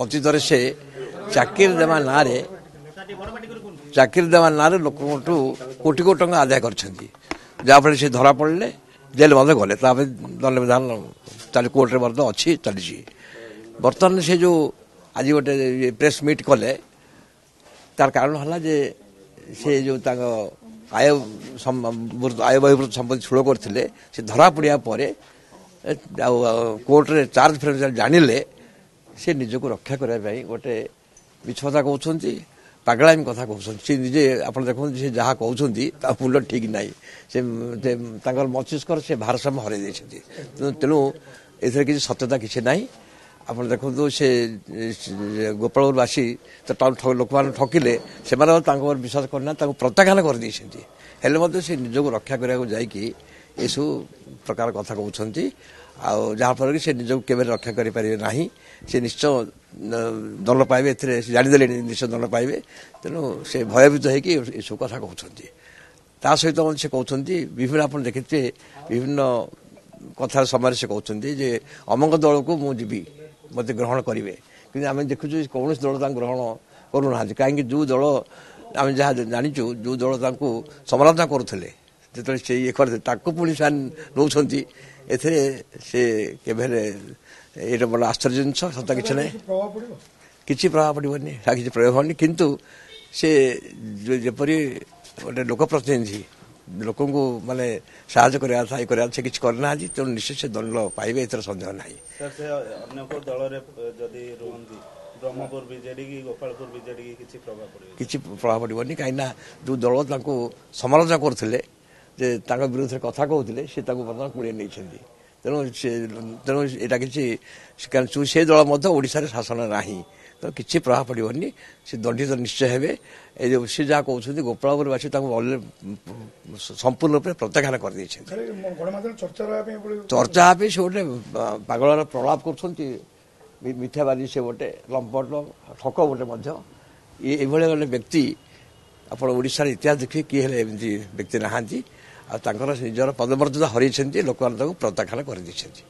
ଅତୀତରେ ସେ ଚାକିରି ଦେବା ନାଁରେ ଲୋକଙ୍କଠୁ କୋଟି କୋଟି ଟଙ୍କା ଆଦାୟ କରିଛନ୍ତି। ଯାହାଫଳରେ ସେ ଧରା ପଡ଼ିଲେ, ଜେଲ ମଧ୍ୟ ଗଲେ। ତାପରେ ଦଣ୍ଡବିଧାନ କୋର୍ଟରେ ମଧ୍ୟ ଅଛି, ଚାଲିଛି। ବର୍ତ୍ତମାନ ସେ ଯେଉଁ ଆଜି ଗୋଟେ ପ୍ରେସ୍ ମିଟ୍ କଲେ, ତାର କାରଣ ହେଲା ଯେ ସେ ଯେଉଁ ତାଙ୍କ ଆୟ ବହିର୍ଭୂତ ସମ୍ପତ୍ତି ଠୁଳ କରିଥିଲେ, ସେ ଧରା ପଡ଼ିବା ପରେ ଆଉ କୋର୍ଟରେ ଚାର୍ଜ ଫ୍ରେମ୍ ଜାଣିଲେ ସେ ନିଜକୁ ରକ୍ଷା କରିବା ପାଇଁ ଗୋଟେ ମିଛ କଥା କହୁଛନ୍ତି, ପାଗଳାମୀ କଥା କହୁଛନ୍ତି। ସେ ନିଜେ ଆପଣ ଦେଖନ୍ତୁ, ସେ ଯାହା କହୁଛନ୍ତି ତା ମୂଲ୍ୟ ଠିକ୍ ନାହିଁ। ସେ ତାଙ୍କର ମସ୍ତିଷ୍କର ସେ ଭାରସାମ୍ୟ ହରାଇ ଦେଇଛନ୍ତି। ତେଣୁ ଏଥିରେ କିଛି ସତ୍ୟତା କିଛି ନାହିଁ। ଆପଣ ଦେଖନ୍ତୁ, ସେ ଗୋପାଳପୁରବାସୀ ଲୋକମାନଙ୍କୁ ଠକିଲେ, ସେମାନେ ତାଙ୍କ ବିଶ୍ୱାସ କରିନାହାନ୍ତି, ତାଙ୍କୁ ପ୍ରତ୍ୟାଖ୍ୟାନ କରିଦେଇଛନ୍ତି। ହେଲେ ମଧ୍ୟ ସେ ନିଜକୁ ରକ୍ଷା କରିବାକୁ ଯାଇକି ଏସବୁ ପ୍ରକାର କଥା କହୁଛନ୍ତି। ଆଉ ଯାହାଫଳରେ କି ସେ ନିଜକୁ କେବେ ରକ୍ଷା କରିପାରିବେ ନାହିଁ। ସେ ନିଶ୍ଚୟ ଦଣ୍ଡ ପାଇବେ, ଏଥିରେ ସେ ଜାଣିଦେଲେଣି ନିଶ୍ଚୟ ଦଣ୍ଡ ପାଇବେ। ତେଣୁ ସେ ଭୟଭୀତ ହେଇକି ଏସବୁ କଥା କହୁଛନ୍ତି। ତା ସହିତ ମଧ୍ୟ ସେ କହୁଛନ୍ତି, ବିଭିନ୍ନ ଆପଣ ଦେଖିଥିବେ ବିଭିନ୍ନ କଥା ସମୟରେ ସେ କହୁଛନ୍ତି ଯେ ଅମକ ଦଳକୁ ମୁଁ ଯିବି, ମୋତେ ଗ୍ରହଣ କରିବେ। କିନ୍ତୁ ଆମେ ଦେଖୁଛୁ କୌଣସି ଦଳ ତାଙ୍କୁ ଗ୍ରହଣ କରୁନାହାନ୍ତି। କାହିଁକି? ଯେଉଁ ଦଳ ଆମେ ଯାହା ଜାଣିଛୁ, ଯେଉଁ ଦଳ ତାଙ୍କୁ ସମାଲୋଚନା କରୁଥିଲେ, ଯେତେବେଳେ ସେ ଇଏ କରିଥିଲେ, ତାକୁ ପୁଣି ସେମାନେ ନେଉଛନ୍ତି। ଏଥିରେ ସେ କେବେ ହେଲେ ଏଇଟା ବଡ଼ ଆଶ୍ଚର୍ଯ୍ୟ ଜିନିଷ। ସତ କିଛି ନାହିଁ, କିଛି ପ୍ରଭାବ ପଡ଼ିବନି, କିଛି ପ୍ରୟୋଗ ହେବନି। କିନ୍ତୁ ସେ ଯେପରି ଗୋଟେ ଲୋକପ୍ରତିନିଧି, ଲୋକଙ୍କୁ ମାନେ ସାହାଯ୍ୟ କରିବା କଥା, ଇଏ କରିବା କଥା, ସେ କିଛି କରିନାହାନ୍ତି। ତେଣୁ ନିଶ୍ଚୟ ସେ ଦଣ୍ଡ ପାଇବେ, ଏଥିରେ ସନ୍ଦେହ ନାହିଁ। ଅନ୍ୟ କୋଉ ଦଳରେ ଯଦି ରୁହନ୍ତି, ବ୍ରହ୍ମପୁର ବିଜେଡି କି ଗୋପାଳପୁର ବିଜେଡି କି କିଛି ପ୍ରଭାବ ପଡ଼ିବନି। କାହିଁକିନା ଯେଉଁ ଦଳ ତାଙ୍କୁ ସମାଲୋଚନା କରୁଥିଲେ, ଯେ ତାଙ୍କ ବିରୁଦ୍ଧରେ କଥା କହୁଥିଲେ, ସେ ତାଙ୍କୁ ବର୍ତ୍ତମାନ କୁଡ଼ିଏ ନେଇଛନ୍ତି। ତେଣୁ ଏଇଟା କିଛି ସେ ଦଳ ମଧ୍ୟ ଓଡ଼ିଶାରେ ଶାସନ ନାହିଁ। ତେଣୁ କିଛି ପ୍ରଭାବ ପଡ଼ିବନି। ସେ ଦଣ୍ଡିତ ନିଶ୍ଚୟ ହେବେ। ଏ ଯେଉଁ ସେ ଯାହା କହୁଛନ୍ତି, ଗୋପାଳପୁରବାସୀ ତାଙ୍କୁ ସମ୍ପୂର୍ଣ୍ଣ ରୂପେ ପ୍ରତ୍ୟାଖ୍ୟାନ କରିଦେଇଛନ୍ତି। ଚର୍ଚ୍ଚା ହେବେ, ସେ ଗୋଟେ ପାଗଳର ପ୍ରଳାପ କରୁଛନ୍ତି, ମିଥ୍ୟାବାଦୀ, ସେ ଗୋଟେ ଲମ୍ପଟ ଠକ ଗୋଟେ ମଧ୍ୟ। ଏଇଭଳିଆ ଗୋଟେ ବ୍ୟକ୍ତି ଆପଣ ଓଡ଼ିଶାର ଇତିହାସ ଦେଖିବେ, କିଏ ହେଲେ ଏମିତି ବ୍ୟକ୍ତି ନାହାନ୍ତି। ଆଉ ତାଙ୍କର ନିଜର ପଦମର୍ଯ୍ୟାଦା ହରାଇଛନ୍ତି, ଲୋକମାନେ ତାକୁ ପ୍ରତ୍ୟାଖ୍ୟାନ କରିଦେଇଛନ୍ତି।